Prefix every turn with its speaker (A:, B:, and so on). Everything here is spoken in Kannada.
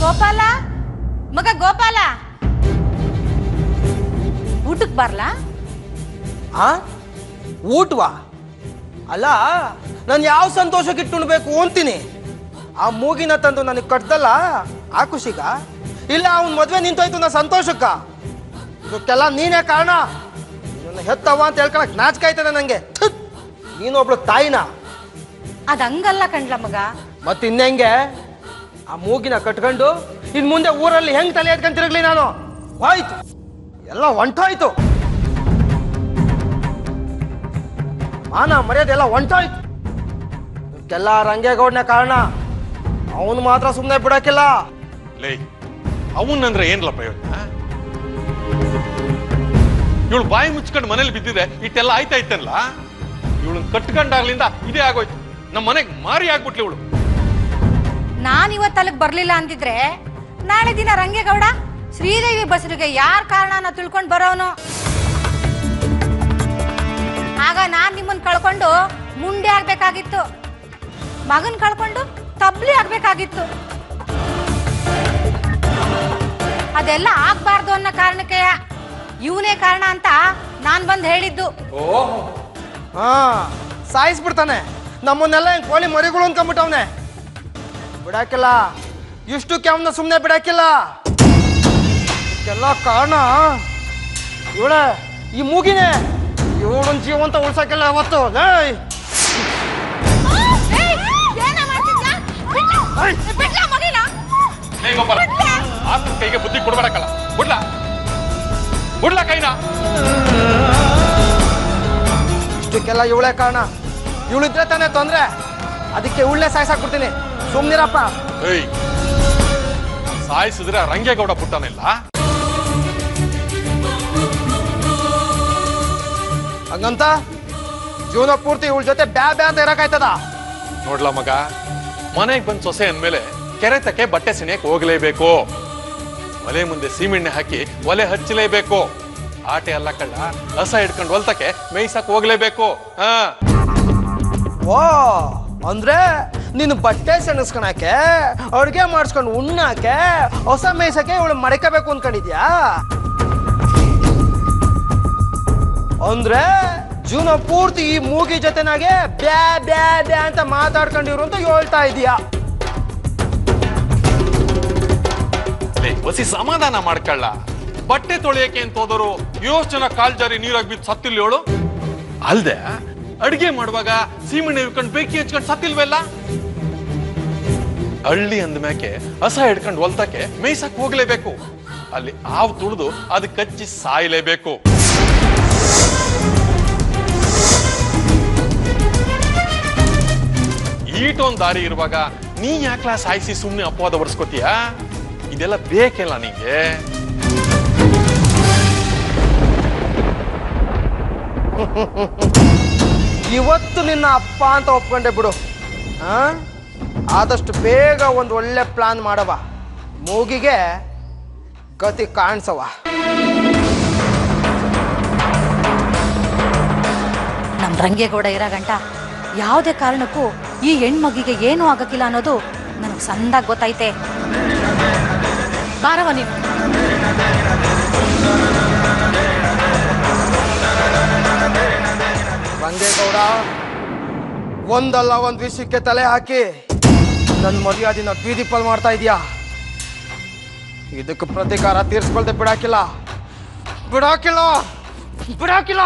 A: ಗೋಪಾಲ, ಮಗ ಗೋಪಾಲ, ಊಟಕ್ಕೆ ಬರ್ಲಾ?
B: ಊಟವಾ? ಅಲ್ಲ, ನಾನು ಯಾವ ಸಂತೋಷಕ್ಕೆ ಇಟ್ಟುಣ್ಬೇಕು ಅಂತೀನಿ. ಆ ಮೂಗಿನ ತಂದು ನನಗೆ ಕಟ್ದಲ್ಲ ಆ ಖುಷಿಗ, ಇಲ್ಲ ಅವನ ಮದ್ವೆ ನಿಂತೋಯ್ತು ನಾ ಸಂತೋಷಕ್ಕ? ಇದಕ್ಕೆಲ್ಲ ನೀನೇ ಕಾರಣ. ನನ್ನ ಹೆತ್ತವ ಅಂತ ಹೇಳ್ಕೊಳಕ್ ನಾಚಿಕಾಯ್ತದೆ ನಂಗೆ. ನೀನೊಬ್ಳು ತಾಯಿನ?
A: ಅದ್ ಹಂಗಲ್ಲ ಕಣ್ಲ ಮಗ.
B: ಮತ್ತಿನ್ನೆಂಗೆ ಆ ಮೂಗಿನ ಕಟ್ಕೊಂಡು ಇನ್ ಮುಂದೆ ಊರಲ್ಲಿ ಹೆಂಗ್ ತಲೆ ಎತ್ಕೊಂಡ್ ತಿರುಗ್ಲಿ ನಾನು? ಹೋಯ್ತು, ಎಲ್ಲ ಹೊಂಟೋಯ್ತು. ಮಾನ ಮರ್ಯಾದೆ ಎಲ್ಲ ಹೊಂಟೋಯ್ತು. ಇದಕ್ಕೆಲ್ಲ ರಂಗೇಗೌಡನ ಕಾರಣ. ಅವನು ಮಾತ್ರ ಸುಮ್ಮನೆ ಬಿಡಕ್ಕಿಲ್ಲ.
C: ಲೇ, ಅವನಂದ್ರೆ ಏನ್ಲ ಪ್ರಯೋಜನ? ಇವಳು ಬಾಯಿ ಮುಚ್ಕೊಂಡು ಮನೇಲಿ ಬಿದ್ದಿದೆ, ಇಟ್ಟೆಲ್ಲ ಆಯ್ತಾಯ್ತಲ್ಲ. ಇವಳನ್ನ ಕಟ್ಕೊಂಡಾಗ್ಲಿಂದ ಇದೇ ಆಗೋಯ್ತು. ನಮ್ಮ ಮನೆಗೆ ಮಾರಿ ಆಗ್ಬಿಟ್ಲಿ ಇವಳು.
A: ನಾನ್ ಇವತ್ತು ಅಲ್ಲಿಗೆ ಬರ್ಲಿಲ್ಲ ಅಂದಿದ್ರೆ ನಾಳೆ ದಿನ ರಂಗೇಗೌಡ ಶ್ರೀದೇವಿ ಬಸರಿಗೆ ಯಾರ್ ಕಾರಣನ ತಿಳ್ಕೊಂಡ್ ಬರೋನು. ಆಗ ನಾನ್ ನಿಮ್ಮನ್ ಕಳ್ಕೊಂಡು ಮುಂಡೆ ಆಗ್ಬೇಕಾಗಿತ್ತು, ಮಗನ್ ಕಳ್ಕೊಂಡು ತಬ್ಲಿ ಆಗ್ಬೇಕಾಗಿತ್ತು. ಅದೆಲ್ಲ ಆಗ್ಬಾರ್ದು ಅನ್ನೋ ಕಾರಣಕ್ಕೆ ಇವನೇ ಕಾರಣ ಅಂತ ನಾನ್ ಬಂದ್ ಹೇಳಿದ್ದು.
B: ಹಾ, ಸಾಯಿಸ್ಬಿಡ್ತಾನೆ ನಮ್ಮನ್ನೆಲ್ಲ ಹೆಂಗ್ ಕೋಳಿ ಮರಿಗಳು ಅನ್ಕೊಂಡ್ಬಿಟ್ಟವನೆ. ಬಿಡಾಕಿಲ್ಲ, ಇಷ್ಟಕ್ಕೆ ಅವನ್ನ ಸುಮ್ಮನೆ ಬಿಡಾಕಿಲ್ಲ. ಎಲ್ಲ ಕಾರಣ ಇವಳೆ, ಈ ಮೂಗಿನೇ. ಇವಳನ್ ಜೀವಂತ ಉಳ್ಸಕ್ಕಿಲ್ಲ ಅವತ್ತು.
C: ಕೈಗೆ ಬುದ್ಧಿ ಕೊಡ್ಬೇಕಲ್ಲ, ಬಿಡ್ಲಾ ಬಿಡ್ಲಾ ಕೈನ.
B: ಇಷ್ಟಕ್ಕೆಲ್ಲ ಇವಳೇ ಕಾರಣ. ಇವಳಿದ್ರೆ ತಾನೇ ತೊಂದ್ರೆ. ಅದಕ್ಕೆ ಇವಳನ್ನೇ ಸಾಯ್ಸಾಕ್ಬಿಡ್ತೀನಿ. ಸುಮ್ನಿರಪ್ಪ.
C: ಏಯ್, ಸಾಯಿಸಿದ್ರೆ ರಂಗೇಗೌಡ ಪುಟ್ಟನಿಲ್ಲ.
B: ಹಂಗಂತ ಜೀವನ ಪೂರ್ತಿ ಇವಳ ಜೊತೆ ಬ್ಯಾ ಬ್ಯಾ ಅಂತ ಇರಕಾಯ್ತದ?
C: ನೋಡ್ಲ ಮಗ, ಮನೆಗೆ ಬಂದ್ ಸೊಸೆ ಅಂದ್ಮೇಲೆ ಕೆರೆ ತಕ್ಕೆ ಬಟ್ಟೆ ಸೆಣಿಯಕ್ ಹೋಗ್ಲೇಬೇಕು. ಒಲೆ ಮುಂದೆ ಸೀಮೆಣ್ಣೆ ಹಾಕಿ ಒಲೆ ಹಚ್ಚಲೇಬೇಕು. ಆಟೆ ಅಲ್ಲ ಕಳ್ಳ, ಹಸ ಹಿಡ್ಕೊಂಡು ಹೊಲ್ತಕ್ಕೆ ಮೇಯ್ಸಕ್ ಹೋಗ್ಲೇಬೇಕು.
B: ಓ, ಅಂದ್ರೆ ನೀನು ಬಟ್ಟೆ ಸೆಣಸ್ಕೊಳಕ್ಕೆ, ಅಡ್ಗೆ ಮಾಡಿಸ್ಕೊಂಡು ಉಣ್ಣಾಕೆ, ಹೊಸ ಮೇಯ್ಸಕ್ಕೆ ಇವಳು ಮಡಿಕಬೇಕು ಅನ್ಕೊಂಡಿದ್ಯಾ? ಅಂದ್ರೆ ಜೀವನ ಪೂರ್ತಿ ಈ ಮೂಗಿ ಜೊತೆನಾಗೆ ಬ್ಯಾ ಬ್ಯಾ ಬ್ಯಾ ಅಂತ ಮಾತಾಡ್ಕೊಂಡಿರು ಅಂತ ಹೇಳ್ತಾ ಇದೀಯಾ?
C: ಹೊಸಿ ಸಮಾಧಾನ ಮಾಡ್ಕೊಳ್ಳ. ಬಟ್ಟೆ ತೊಳೆಯಕ್ಕೆ ಅಂತ ಹೋದರು 7 ಜನ ಕಾಲ್ ಜಾರಿ ನೀರಾಗಿ ಬಿದ್ದು ಸತ್ತಿಲ್ಲ ಹೇಳು. ಅಲ್ದೆ ಅಡ್ಗೆ ಮಾಡುವಾಗ ಸೀಮೆಣ್ಣೆ ಹಿಡ್ಕೊಂಡು ಬೆಂಕಿ ಹಚ್ಕೊಂಡು ಸತ್ತಿಲ್ವೆಲ್ಲ. ಹಳ್ಳಿ ಅಂದ್ಮ್ಯಾಕೆ ಹಸ ಹಿಡ್ಕೊಂಡು ಹೊಲ್ತಕ್ಕೆ ಮೇಯ್ಸಕ್ ಹೋಗ್ಲೇಬೇಕು. ಅಲ್ಲಿ ಹಾವು ತುಳಿದು ಅದಕ್ಕೆ ಕಚ್ಚಿ ಸಾಯ್ಲೇಬೇಕು. ಈಟೊಂದ್ ದಾರಿ ಇರುವಾಗ ನೀ ಯಾಕ್ಲಾ ಸಾಯಿಸಿ ಸುಮ್ನೆ ಅಪವಾದ ಬರ್ಸ್ಕೊತೀಯ? ಇದೆಲ್ಲ ಬೇಕಿಲ್ಲ ನಿಂಗೆ.
B: ಇವತ್ತು ನಿನ್ನ ಅಪ್ಪ ಅಂತ ಒಪ್ಕೊಂಡೆ ಬಿಡು. ಆದಷ್ಟು ಬೇಗ ಒಂದು ಒಳ್ಳೆ ಪ್ಲಾನ್ ಮಾಡವ. ಮೂಗಿಗೆ ಗತಿ ಕಾಣಿಸವ.
A: ನಮ್ ರಂಗೇಗೌಡ ಇರೋ ಗಂಟ ಯಾವುದೇ ಕಾರಣಕ್ಕೂ ಈ ಹೆಣ್ಮಗಿಗೆ ಏನೂ ಆಗಕ್ಕಿಲ್ಲ ಅನ್ನೋದು ನನಗೆ ಸಂದಾಗಿ ಗೊತ್ತೈತೆ. ಬಾರವ ನೀನು.
B: ರಂಗೇಗೌಡ, ಒಂದಲ್ಲ ಒಂದ್ ವಿಷಯಕ್ಕೆ ತಲೆ ಹಾಕಿ ನನ್ನ ಮರ್ಯಾದಿನ ಬೀದಿ ಪಾಲ್ ಮಾಡ್ತಾ ಇದೀಯಾ. ಇದಕ್ಕೆ ಪ್ರತೀಕಾರ ತೀರ್ಸ್ಕೊಳ್ದೆ ಬಿಡಾಕಿಲ್ಲ, ಬಿಡಾಕಿಲ್ಲ, ಬಿಡಾಕಿಲ್ಲ.